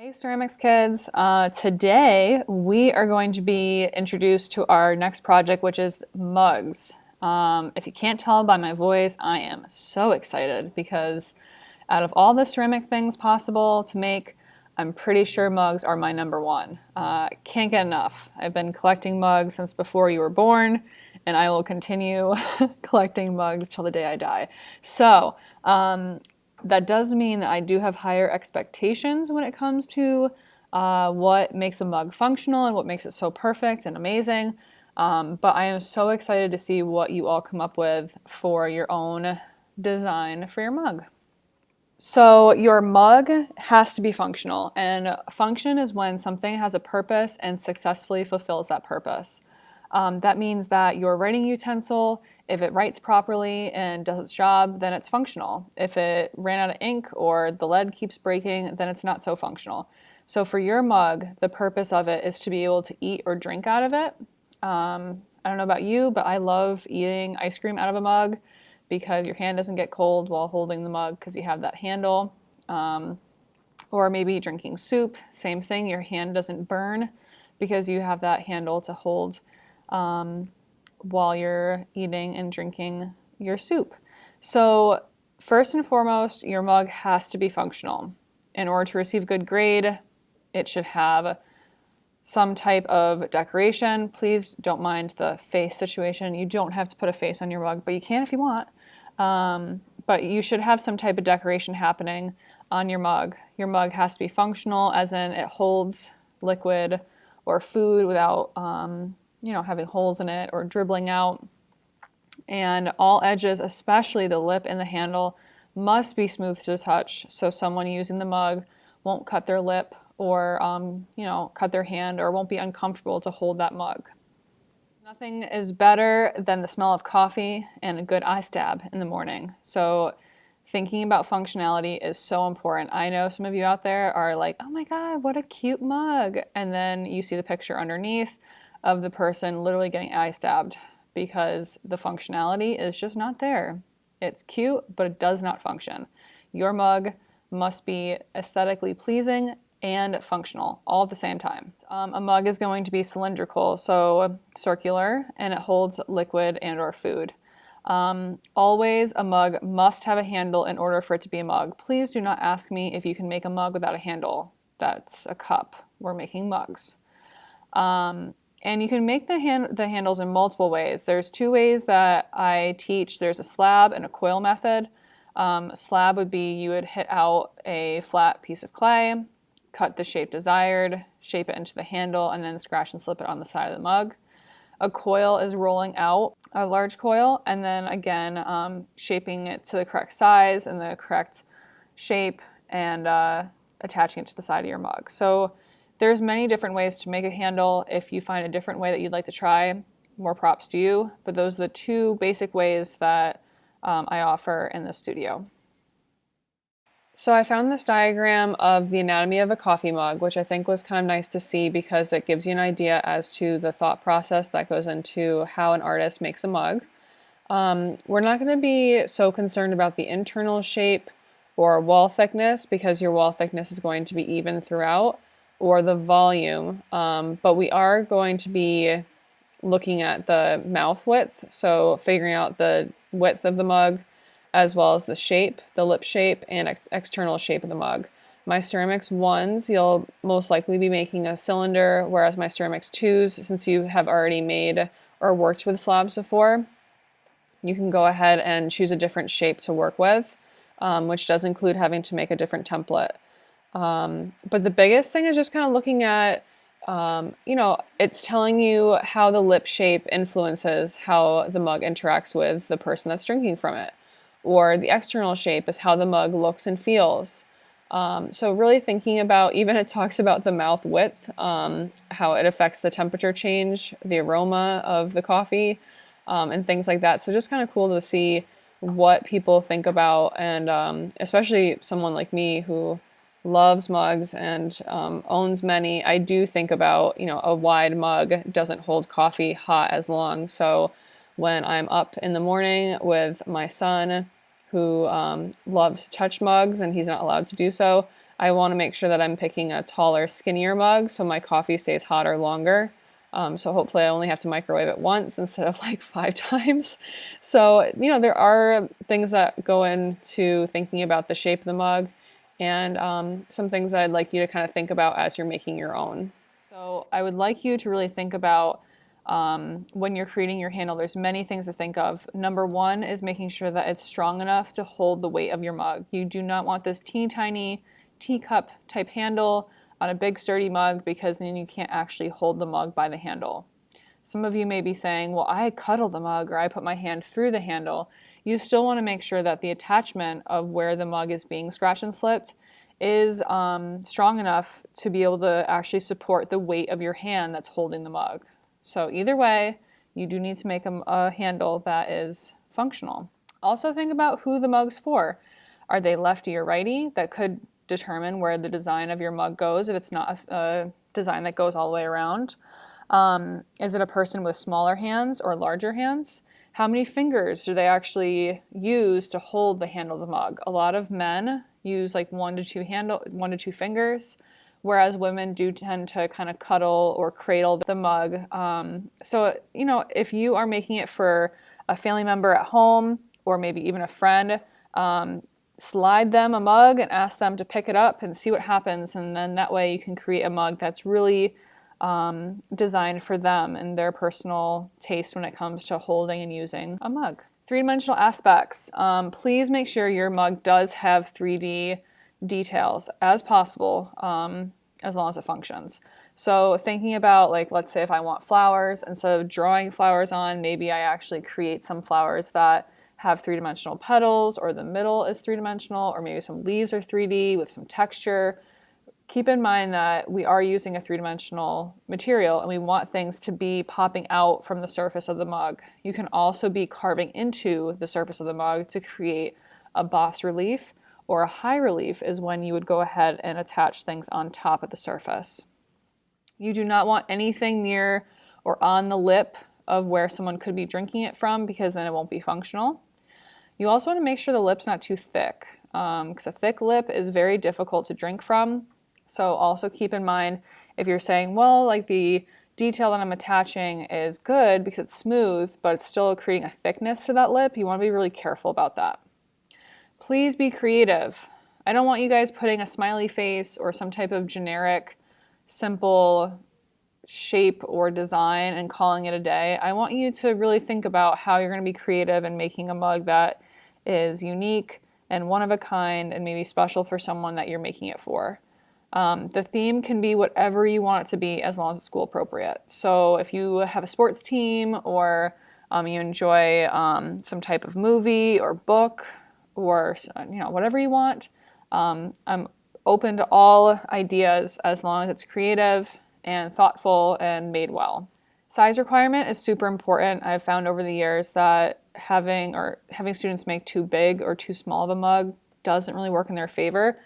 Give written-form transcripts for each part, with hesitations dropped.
Hey ceramics kids, today we are going to be introduced to our next project, which is mugs. If you can't tell by my voice, I am so excited because out of all the ceramic things possible to make, I'm pretty sure mugs are my number one. Can't get enough. I've been collecting mugs since before you were born, and I will continue collecting mugs till the day I die. So, that does mean that I do have higher expectations when it comes to what makes a mug functional and what makes it so perfect and amazing. But I am so excited to see what you all come up with for your own design for your mug. So your mug has to be functional, and function is when something has a purpose and successfully fulfills that purpose. That means that your writing utensil, if it writes properly and does its job, then it's functional. If it ran out of ink or the lead keeps breaking, then it's not so functional. So for your mug, the purpose of it is to be able to eat or drink out of it. I don't know about you, but I love eating ice cream out of a mug because your hand doesn't get cold while holding the mug because you have that handle. Or maybe drinking soup, same thing, your hand doesn't burn because you have that handle to hold while you're eating and drinking your soup. So first and foremost, your mug has to be functional. In order to receive good grade, it should have some type of decoration. Please don't mind the face situation. You don't have to put a face on your mug, but you can if you want. But you should have some type of decoration happening on your mug. Your mug has to be functional, as in it holds liquid or food without having holes in it or dribbling out. And all edges, especially the lip and the handle, must be smooth to the touch so someone using the mug won't cut their lip or cut their hand or won't be uncomfortable to hold that mug. Nothing is better than the smell of coffee and a good eye stab in the morning. So thinking about functionality is so important. I know some of you out there are like, oh my God, what a cute mug. And then you see the picture underneath of the person literally getting eye stabbed because the functionality is just not there. It's cute, but it does not function. Your mug must be aesthetically pleasing and functional all at the same time. A mug is going to be cylindrical, so circular, and it holds liquid and or food. Always a mug must have a handle in order for it to be a mug. Please do not ask me if you can make a mug without a handle. That's a cup. We're making mugs. And you can make the handles in multiple ways. There's two ways that I teach. There's a slab and a coil method. Slab would be you would hit out a flat piece of clay, cut the shape desired, shape it into the handle, and then scratch and slip it on the side of the mug. A coil is rolling out a large coil and then again shaping it to the correct size and the correct shape and attaching it to the side of your mug. So there's many different ways to make a handle. If you find a different way that you'd like to try, more props to you. But those are the two basic ways that I offer in the studio. So I found this diagram of the anatomy of a coffee mug, which I think was kind of nice to see because it gives you an idea as to the thought process that goes into how an artist makes a mug. We're not going to be so concerned about the internal shape or wall thickness because your wall thickness is going to be even throughout, or the volume, but we are going to be looking at the mouth width, so figuring out the width of the mug, as well as the shape, the lip shape, and external shape of the mug. My ceramics 1s, you'll most likely be making a cylinder, whereas my ceramics 2s, since you have already made or worked with slabs before, you can go ahead and choose a different shape to work with, which does include having to make a different template. But the biggest thing is just kind of looking at, it's telling you how the lip shape influences how the mug interacts with the person that's drinking from it. Or the external shape is how the mug looks and feels. So really thinking about, even it talks about the mouth width, how it affects the temperature change, the aroma of the coffee, and things like that. So just kind of cool to see what people think about, and especially someone like me who loves mugs and owns many. I do think about, a wide mug doesn't hold coffee hot as long. So when I'm up in the morning with my son, who loves touch mugs and he's not allowed to do so, I want to make sure that I'm picking a taller, skinnier mug so my coffee stays hotter longer. So hopefully I only have to microwave it once instead of like 5 times. So, there are things that go into thinking about the shape of the mug, and some things that I'd like you to kind of think about as you're making your own. So I would like you to really think about when you're creating your handle, there's many things to think of. Number one is making sure that it's strong enough to hold the weight of your mug. You do not want this teeny tiny teacup type handle on a big sturdy mug, because then you can't actually hold the mug by the handle. Some of you may be saying, well, I cuddle the mug or I put my hand through the handle. You still want to make sure that the attachment of where the mug is being scratched and slipped is strong enough to be able to actually support the weight of your hand that's holding the mug. So either way, you do need to make a handle that is functional. Also think about who the mug's for. Are they lefty or righty? That could determine where the design of your mug goes if it's not a design that goes all the way around. Is it a person with smaller hands or larger hands? How many fingers do they actually use to hold the handle of the mug? A lot of men use like 1 to 2 fingers, whereas women do tend to kind of cuddle or cradle the mug. So, if you are making it for a family member at home or maybe even a friend, slide them a mug and ask them to pick it up and see what happens. And then that way you can create a mug that's really designed for them and their personal taste when it comes to holding and using a mug. Three-dimensional aspects. Please make sure your mug does have 3D details as possible, as long as it functions. So thinking about, like, let's say if I want flowers, instead of drawing flowers on, maybe I actually create some flowers that have 3-dimensional petals, or the middle is 3-dimensional, or maybe some leaves are 3D with some texture. Keep in mind that we are using a 3-dimensional material and we want things to be popping out from the surface of the mug. You can also be carving into the surface of the mug to create a bas relief, or a high relief is when you would go ahead and attach things on top of the surface. You do not want anything near or on the lip of where someone could be drinking it from, because then it won't be functional. You also want to make sure the lip's not too thick, because a thick lip is very difficult to drink from. So also keep in mind, if you're saying, well, like the detail that I'm attaching is good because it's smooth, but it's still creating a thickness to that lip, you want to be really careful about that. Please be creative. I don't want you guys putting a smiley face or some type of generic, simple shape or design and calling it a day. I want you to really think about how you're going to be creative in making a mug that is unique and one of a kind and maybe special for someone that you're making it for. The theme can be whatever you want it to be, as long as it's school appropriate. So if you have a sports team, or you enjoy some type of movie or book, or whatever you want, I'm open to all ideas as long as it's creative and thoughtful and made well. Size requirement is super important. I've found over the years that having students make too big or too small of a mug doesn't really work in their favor.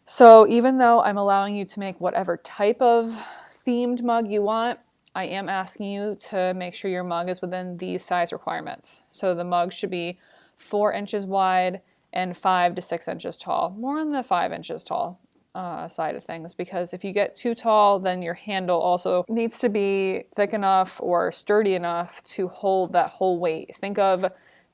So even though I'm allowing you to make whatever type of themed mug you want, I am asking you to make sure your mug is within these size requirements. So the mug should be 4 inches wide and 5 to 6 inches tall. More on the 5 inches tall side of things, because if you get too tall, then your handle also needs to be thick enough or sturdy enough to hold that whole weight. Think of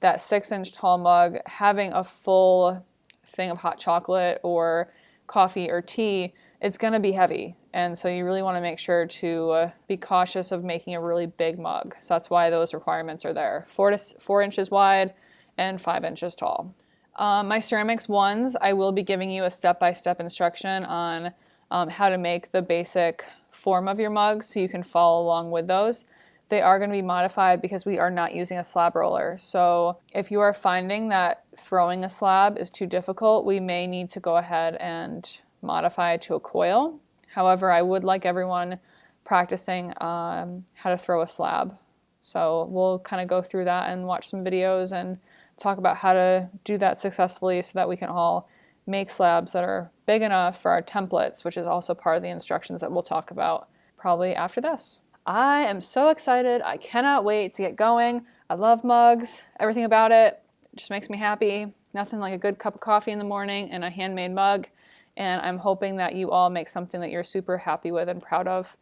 that 6-inch tall mug having a full thing of hot chocolate or coffee or tea. It's going to be heavy, and so you really want to make sure to be cautious of making a really big mug. So that's why those requirements are there. 4 inches wide and 5 inches tall. My ceramics ones, I will be giving you a step-by-step instruction on how to make the basic form of your mug, so you can follow along with those. They are going to be modified because we are not using a slab roller. So if you are finding that throwing a slab is too difficult, we may need to go ahead and modify it to a coil. However, I would like everyone practicing how to throw a slab. So we'll kind of go through that and watch some videos and talk about how to do that successfully, so that we can all make slabs that are big enough for our templates, which is also part of the instructions that we'll talk about probably after this. I am so excited. I cannot wait to get going. I love mugs. Everything about it just makes me happy. Nothing like a good cup of coffee in the morning and a handmade mug. And I'm hoping that you all make something that you're super happy with and proud of.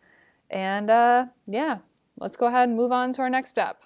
And yeah, let's go ahead and move on to our next step.